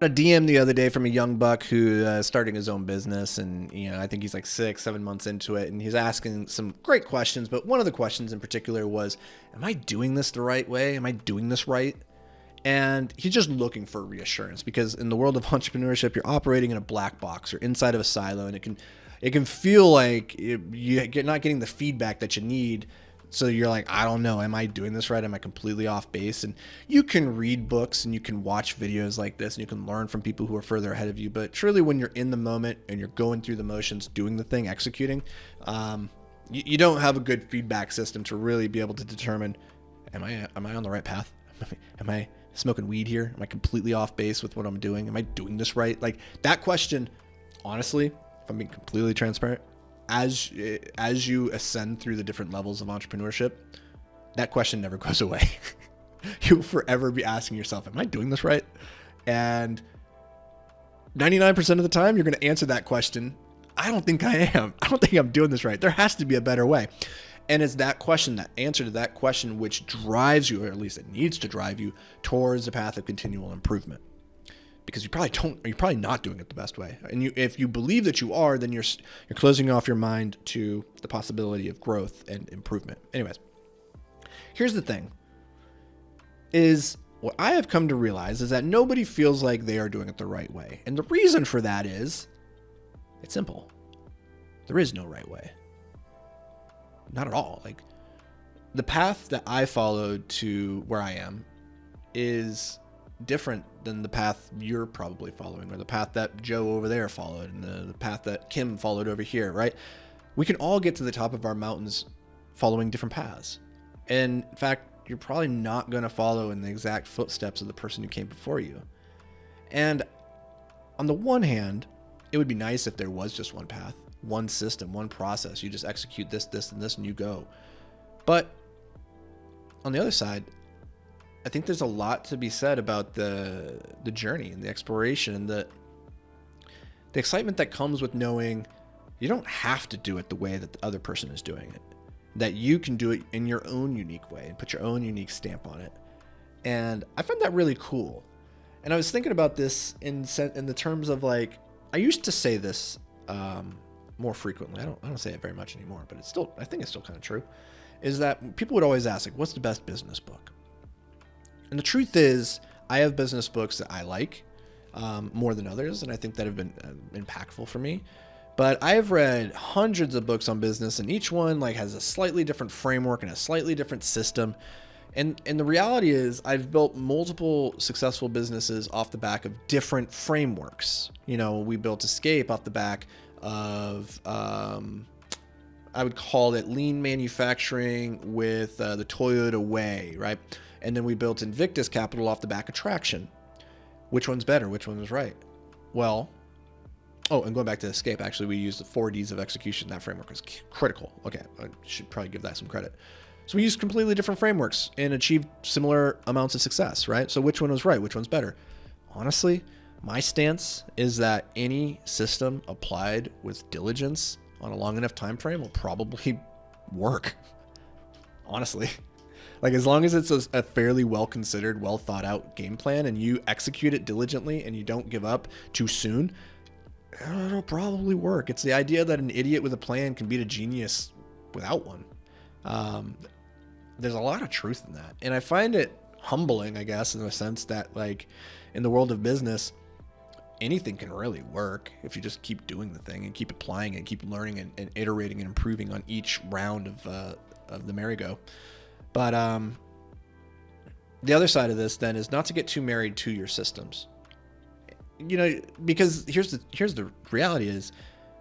a DM the other day from a young buck who is starting his own business, and I think he's like 6-7 months into it, and he's asking some great questions. But one of the questions in particular was, "Am I doing this the right way? Am I doing this right?" And he's just looking for reassurance, because in the world of entrepreneurship, you're operating in a black box or inside of a silo, and it can feel like you're not getting the feedback that you need. So you're like, I don't know, am I doing this right? Am I completely off base? And you can read books and you can watch videos like this and you can learn from people who are further ahead of you. But truly, when you're in the moment and you're going through the motions, doing the thing, executing, you don't have a good feedback system to really be able to determine, am I on the right path? Am I smoking weed here? Am I completely off base with what I'm doing? Am I doing this right? Like that question, honestly, if I'm being completely transparent, as you ascend through the different levels of entrepreneurship, that question never goes away. You'll forever be asking yourself, am I doing this right? And 99% of the time, you're going to answer that question, I don't think I am. I don't think I'm doing this right. There has to be a better way. And it's that question, that answer to that question, which drives you, or at least it needs to drive you, towards the path of continual improvement. Because you're probably not doing it the best way. And if you believe that you are, then you're closing off your mind to the possibility of growth and improvement. Anyways, here's the thing, is what I have come to realize is that nobody feels like they are doing it the right way. And the reason for that is, it's simple. There is no right way. Not at all. Like, the path that I followed to where I am is different than the path you're probably following, or the path that Joe over there followed, and the path that Kim followed over here, right? We can all get to the top of our mountains following different paths. And in fact, you're probably not going to follow in the exact footsteps of the person who came before you. And on the one hand, it would be nice if there was just one path, one system, one process. You just execute this, and this, and you go. But on the other side, I think there's a lot to be said about the journey and the exploration and the excitement that comes with knowing you don't have to do it the way that the other person is doing it, that you can do it in your own unique way and put your own unique stamp on it. And I find that really cool. And I was thinking about this in the terms of, like, I used to say this more frequently. I don't say it very much anymore, but I think it's still kind of true, is that people would always ask, like, what's the best business book? And the truth is, I have business books that I like more than others, and I think that have been impactful for me. But I have read hundreds of books on business, and each one like has a slightly different framework and a slightly different system. And the reality is, I've built multiple successful businesses off the back of different frameworks. We built Escape off the back of I would call it lean manufacturing with the Toyota way, right? And then we built Invictus Capital off the back of Traction. Which one's better? Which one was right? Well, and going back to Escape, actually, we used the 4 Ds of execution. That framework was critical. Okay, I should probably give that some credit. So we used completely different frameworks and achieved similar amounts of success, right? So which one was right? Which one's better? Honestly, my stance is that any system applied with diligence on a long enough time frame will probably work. Honestly. Like, as long as it's a fairly well-considered, well-thought-out game plan and you execute it diligently and you don't give up too soon, it'll probably work. It's the idea that an idiot with a plan can beat a genius without one. There's a lot of truth in that. And I find it humbling, I guess, in the sense that, like, in the world of business, anything can really work if you just keep doing the thing and keep applying it, keep learning and iterating and improving on each round of the merry-go. But the other side of this then is not to get too married to your systems. Because here's the reality is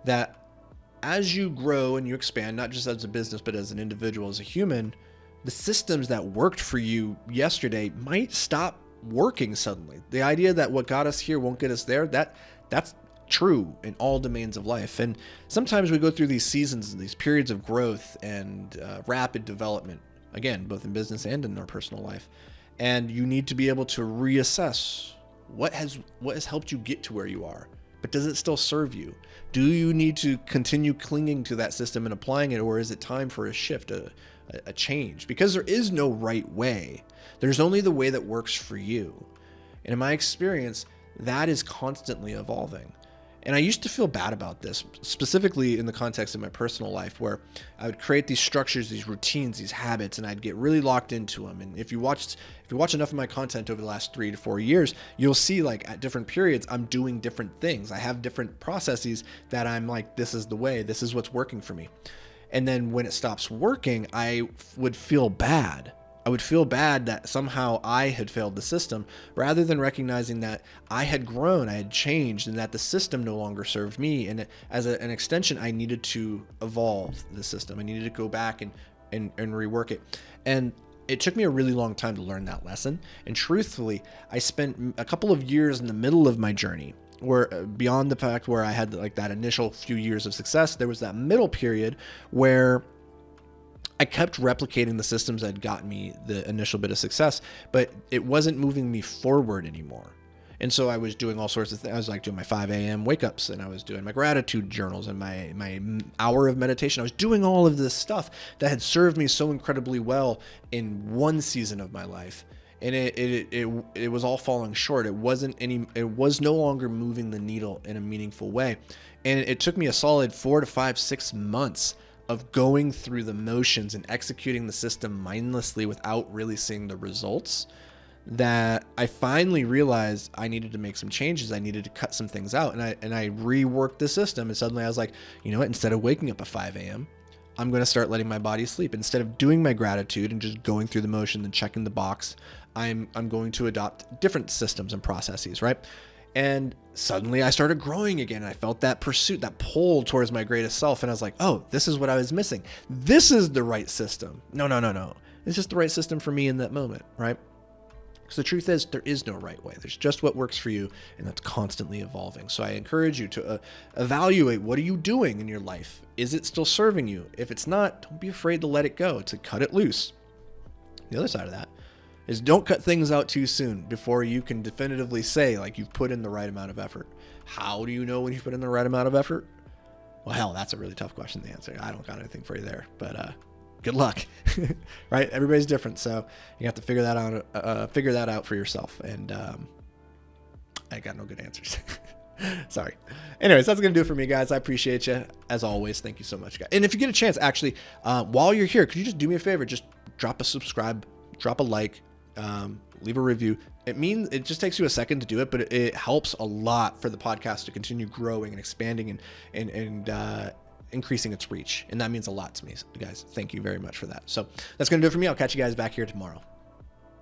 that as you grow and you expand, not just as a business, but as an individual, as a human, the systems that worked for you yesterday might stop working suddenly. The idea that what got us here won't get us there, that's true in all domains of life. And sometimes we go through these seasons, these periods of growth and rapid development, again, both in business and in our personal life. And you need to be able to reassess what has helped you get to where you are, but does it still serve you? Do you need to continue clinging to that system and applying it, or is it time for a shift, a change? Because there is no right way. There's only the way that works for you. And in my experience, that is constantly evolving. And I used to feel bad about this, specifically in the context of my personal life, where I would create these structures, these routines, these habits, and I'd get really locked into them. And if you watch enough of my content over the last 3 to 4 years, you'll see like at different periods, I'm doing different things. I have different processes that I'm like, this is the way, this is what's working for me. And then when it stops working, I would feel bad. I would feel bad that somehow I had failed the system, rather than recognizing that I had grown, I had changed, and that the system no longer served me. And as an extension, I needed to evolve the system. I needed to go back and rework it. And it took me a really long time to learn that lesson. And truthfully, I spent a couple of years in the middle of my journey where, beyond the fact where I had like that initial few years of success, there was that middle period where I kept replicating the systems that had gotten me the initial bit of success, but it wasn't moving me forward anymore. And so I was doing all sorts of things. I was like doing my 5 a.m. wake ups, and I was doing my gratitude journals and my hour of meditation. I was doing all of this stuff that had served me so incredibly well in one season of my life. And it was all falling short. It was no longer moving the needle in a meaningful way. And it took me a solid 4 to 5, 6 months of going through the motions and executing the system mindlessly without really seeing the results, that I finally realized I needed to make some changes. I needed to cut some things out, and I reworked the system. And suddenly I was like, you know what? Instead of waking up at 5 a.m., I'm going to start letting my body sleep. Instead of doing my gratitude and just going through the motion and checking the box, I'm going to adopt different systems and processes, right? And suddenly I started growing again. I felt that pursuit, that pull towards my greatest self. And I was like, oh, this is what I was missing. This is the right system. No. It's just the right system for me in that moment, right? Because the truth is, there is no right way. There's just what works for you, and that's constantly evolving. So I encourage you to evaluate, what are you doing in your life? Is it still serving you? If it's not, don't be afraid to let it go, to cut it loose. The other side of that is, don't cut things out too soon before you can definitively say like you've put in the right amount of effort. How do you know when you've put in the right amount of effort? Well, hell, that's a really tough question to answer. I don't got anything for you there, but good luck. Right? Everybody's different, so you have to figure that out for yourself. And I got no good answers. Sorry. Anyways, that's going to do it for me, guys. I appreciate you. As always, thank you so much, guys. And if you get a chance, actually, while you're here, could you just do me a favor? Just drop a subscribe, drop a like, leave a review. It just takes you a second to do it, but it helps a lot for the podcast to continue growing and expanding and increasing its reach. And that means a lot to me, guys. Thank you very much for that. So that's going to do it for me. I'll catch you guys back here tomorrow.